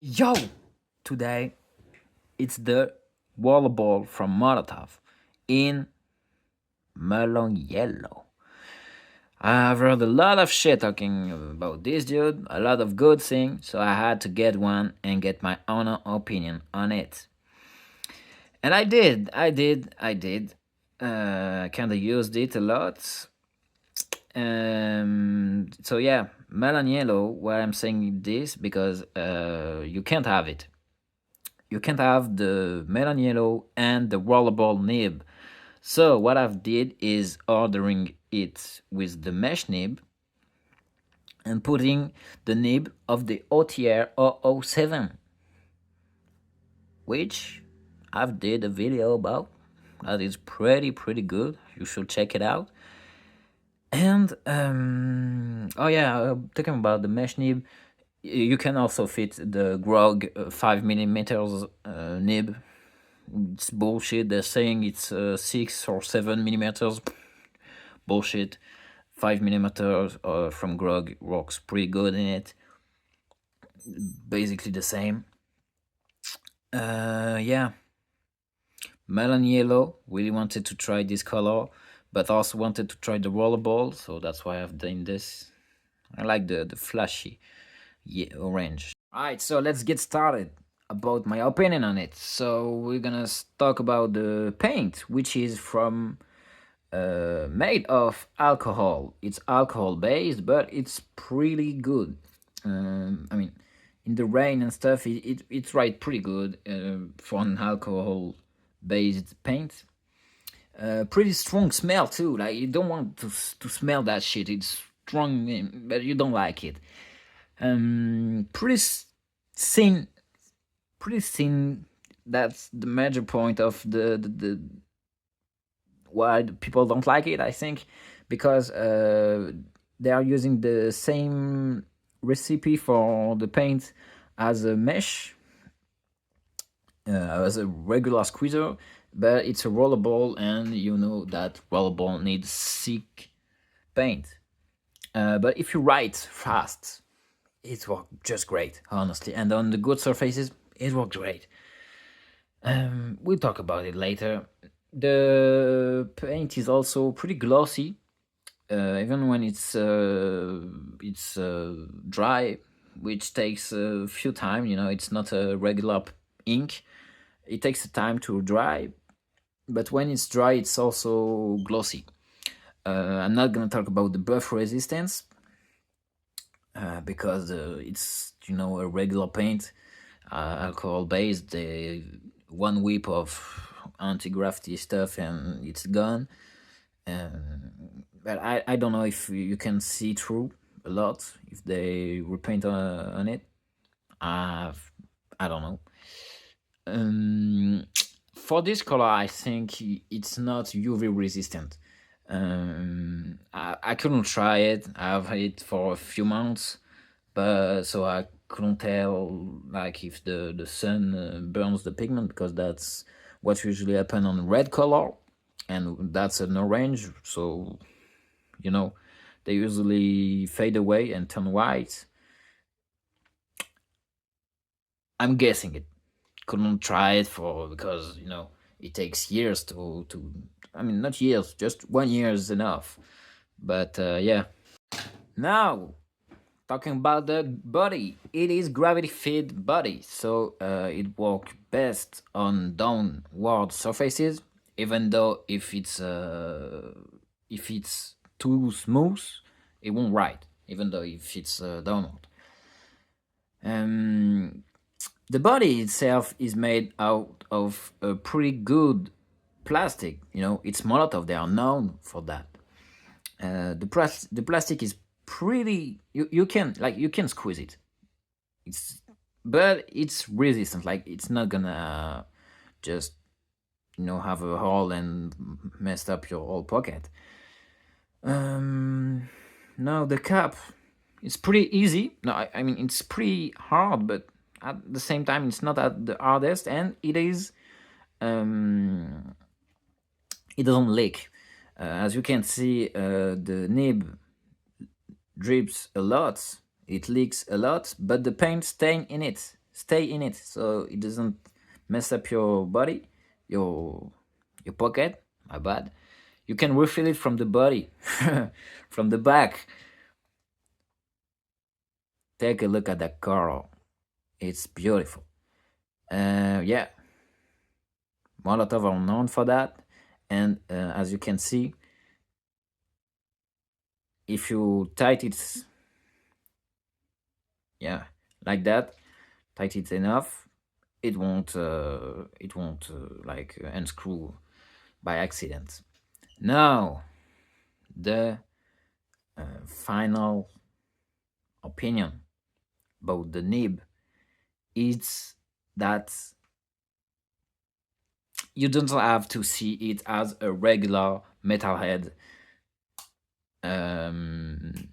Yo! Today it's the rollerball from Molotow in melon yellow. I've heard a lot of shit talking about this dude, a lot of good things, so I had to get one and get my own opinion on it. And I did. Kinda used it a lot. So yeah, melon yellow. Why I'm saying this because you can't have it. You can't have the melon yellow and the rollerball nib. So what I've did is ordering it with the mesh nib and putting the nib of the OTR 007, which I've did a video about. That is pretty good. You should check it out. And oh yeah, talking about the mesh nib, you can also fit the Grog 5 millimeters nib. It's bullshit. They're saying it's 6 or 7 millimeters. Bullshit. 5 millimeters from Grog works pretty good in it. Basically the same. Yeah. Melon yellow. Really wanted to try this color, but also wanted to try the rollerball, so that's why I've done this. I like the flashy orange. Alright, so let's get started about my opinion on it. So we're gonna talk about the paint, which is from made of alcohol. It's alcohol based, but it's pretty good. I mean, in the rain and stuff, it's right pretty good for an alcohol based paint. Pretty strong smell too. Like you don't want to smell that shit. It's strong, but you don't like it. Pretty thin, pretty thin. That's the major point of the why people don't like it. I think because they are using the same recipe for the paint as a mesh, as a regular squeezer, but it's a rollerball, and you know that rollerball needs thick paint. But if you write fast, it works just great, honestly. And on the good surfaces, it works great. We'll talk about it later. The paint is also pretty glossy, even when it's dry, which takes a few time. You know, it's not a regular ink. It takes time to dry, but when it's dry, it's also glossy. I'm not gonna talk about the buff resistance because it's a regular paint, alcohol based. One whip of anti-graffiti stuff and it's gone. But I don't know if you can see through a lot if they repaint on it. I don't know. For this color, I think it's not UV resistant. I couldn't try it. I've had it for a few months, but so I couldn't tell like if the sun burns the pigment, because that's what usually happen on red color, and that's an orange. So they usually fade away and turn white. I'm guessing it. Couldn't try it because it takes years to I mean, not years, just 1 year is enough. But yeah. Now, talking about the body, it is gravity feed body, so it works best on downward surfaces. Even though if it's too smooth, it won't ride. Even though if it's downward. The body itself is made out of a pretty good plastic. It's Molotov. They are known for that. The plastic is pretty. You can squeeze it. But it's resistant. Like it's not gonna just have a hole and mess up your whole pocket. No, the cap. It's pretty easy. No, I mean it's pretty hard, but at the same time, it's not at the hardest, and it is. It doesn't leak. As you can see, the nib drips a lot. It leaks a lot, but the paint staying in it. stay in it so it doesn't mess up your body, your your pocket. My bad. You can refill it from the body, from the back. Take a look at that coral. It's beautiful. Yeah, Molotov are known for that, and as you can see, if you tight it, yeah, like that, tight it enough, it won't like unscrew by accident. Now, the final opinion about the nib is that you don't have to see it as a regular metalhead um,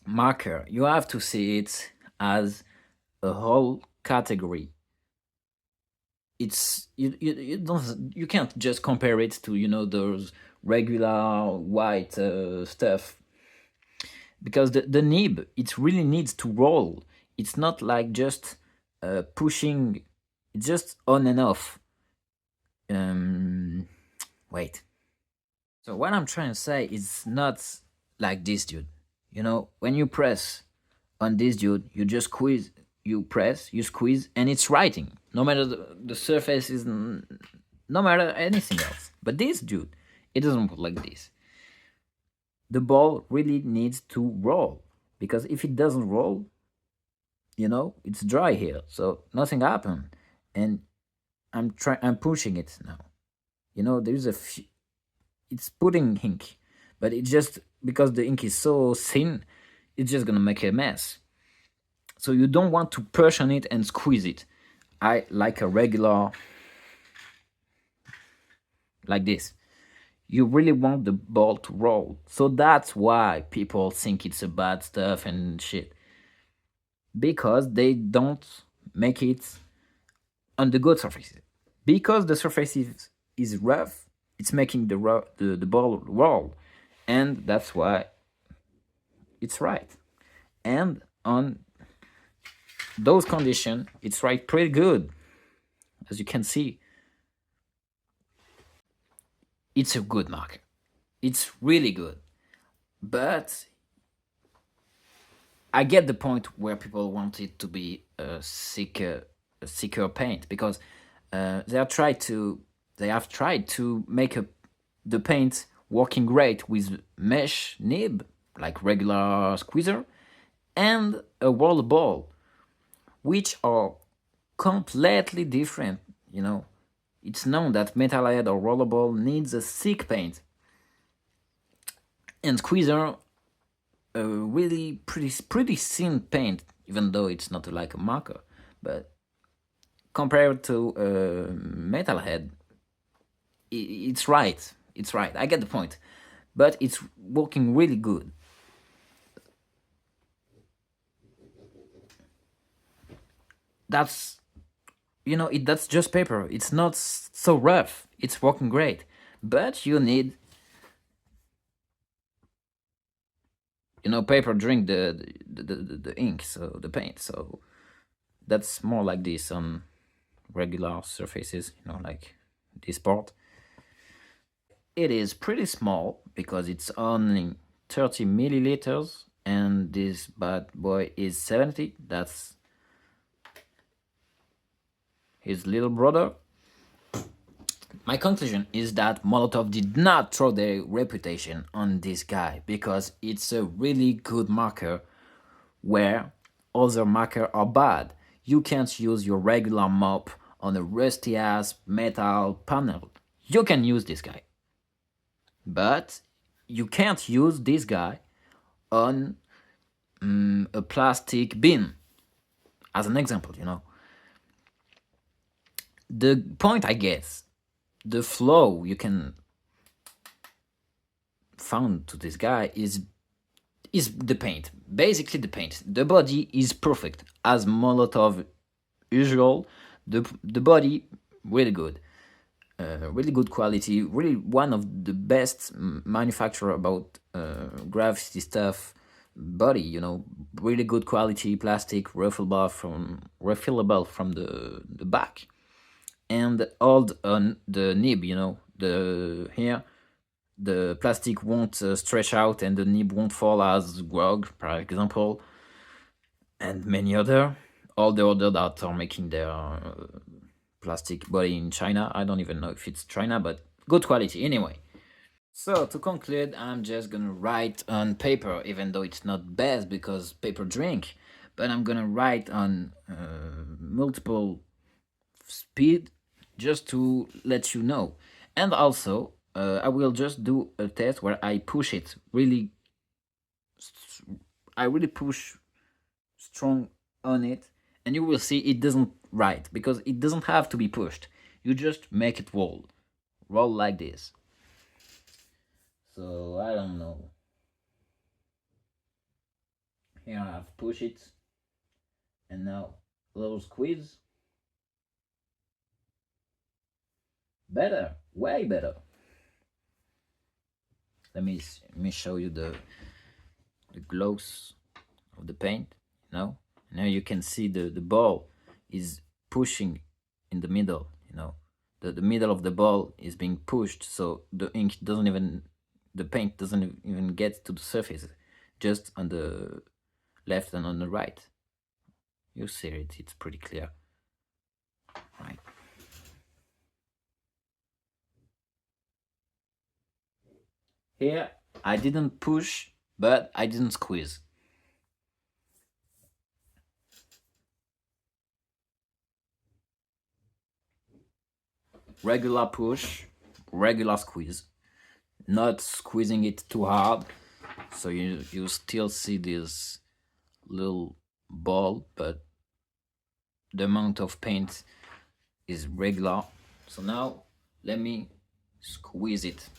marker. You have to see it as a whole category. It's you can't just compare it to those regular white stuff, because the nib, it really needs to roll. It's not like just pushing. It's just on and off. um Wait. So what I'm trying to say is not like this, dude. When you press on this, dude, you just squeeze, you press, you squeeze, and it's writing. No matter the surface is, no matter anything else. But this, dude, it doesn't work like this. The ball really needs to roll, because if it doesn't roll, it's dry here, so nothing happened. And I'm pushing it now. There's it's putting ink, but it just, because the ink is so thin, it's just gonna make a mess. So you don't want to push on it and squeeze it. I like a regular, like this. You really want the ball to roll. So that's why people think it's a bad stuff and shit, because they don't make it on the good surfaces. Because the surface is rough, it's making the ball roll, and that's why it's right. And on those conditions, it's right pretty good. As you can see, it's a good marker. It's really good. But I get the point where people want it to be a thicker paint, because they have tried to make the paint working great with mesh nib, like regular squeezer, and a roller ball, which are completely different. It's known that metalhead or rollerball needs a thick paint, and squeezer a really pretty thin paint, even though it's not like a marker. But compared to metalhead, it's right. It's right. I get the point, but it's working really good. That's that's just paper. It's not so rough. It's working great, but you need paper drink the ink, so the paint. So that's more like this on regular surfaces, like this part. It is pretty small because it's only 30 milliliters, and this bad boy is 70. That's his little brother. My conclusion is that Molotov did not throw their reputation on this guy, because it's a really good marker where other markers are bad. You can't use your regular mop on a rusty ass metal panel. You can use this guy, but you can't use this guy on a plastic bin, as an example. The point, I guess, the flow you can found to this guy is the paint. Basically the paint. The body is perfect, as Molotov usual. The body really good, really good quality. Really one of the best manufacturer about graffiti stuff body, really good quality plastic, refillable from the back, and hold on the nib. The here the plastic won't stretch out and the nib won't fall as grog, for example, and many other. All the other that are making their plastic body in China. I don't even know if it's China, but good quality anyway. So to conclude, I'm just gonna write on paper, even though it's not best because paper drink, but I'm gonna write on multiple speed just to let you know. And also, I will just do a test where I push it really, I really push strong on it, and you will see it doesn't write because it doesn't have to be pushed. You just make it roll like this. So I don't know. Here I've pushed it, and now a little squeeze. Better, way better. Let me show you the glows of the paint. Now you can see the ball is pushing in the middle. The middle of the ball is being pushed, so the ink doesn't even, the paint doesn't even get to the surface, just on the left and on the right. You see it, it's pretty clear, right? Here I didn't push, but I didn't squeeze. Regular push, regular squeeze, not squeezing it too hard, so you still see this little ball, but the amount of paint is regular. So now let me squeeze it.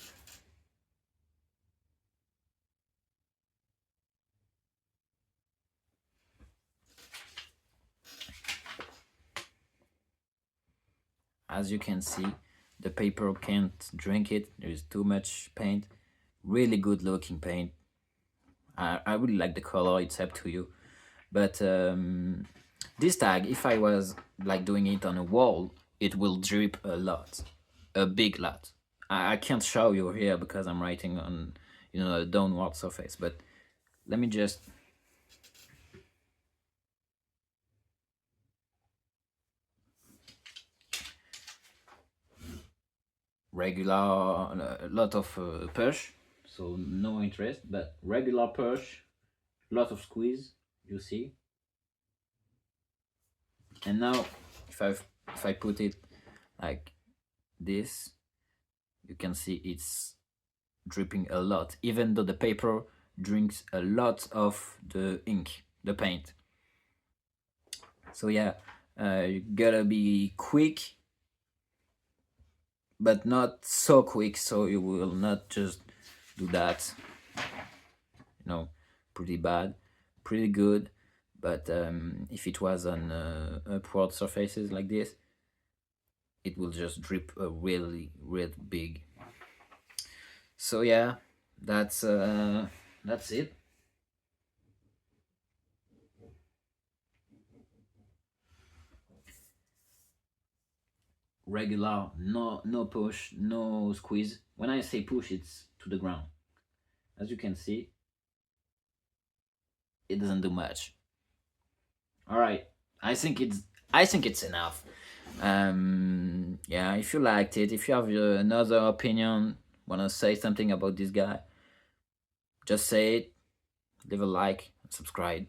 As you can see, the paper can't drink it. There is too much paint. Really good looking paint. I really like the color. It's up to you. But this tag, if I was like doing it on a wall, it will drip a lot, a big lot. I can't show you here because I'm writing on a downward surface. But let me just regular, a lot of push, so no interest, but regular push, lot of squeeze, you see. And now if I put it like this, you can see it's dripping a lot, even though the paper drinks a lot of the ink, the paint. So yeah, you gotta be quick, but not so quick, so you will not just do that. Pretty bad, pretty good. But if it was on upward surfaces like this, it will just drip a really big. So yeah, that's it. Regular, no push, no squeeze. When I say push, it's to the ground. As you can see, it doesn't do much. All right, I think it's enough. Yeah, if you liked it, if you have another opinion, want to say something about this guy, just say it. Leave a like, subscribe.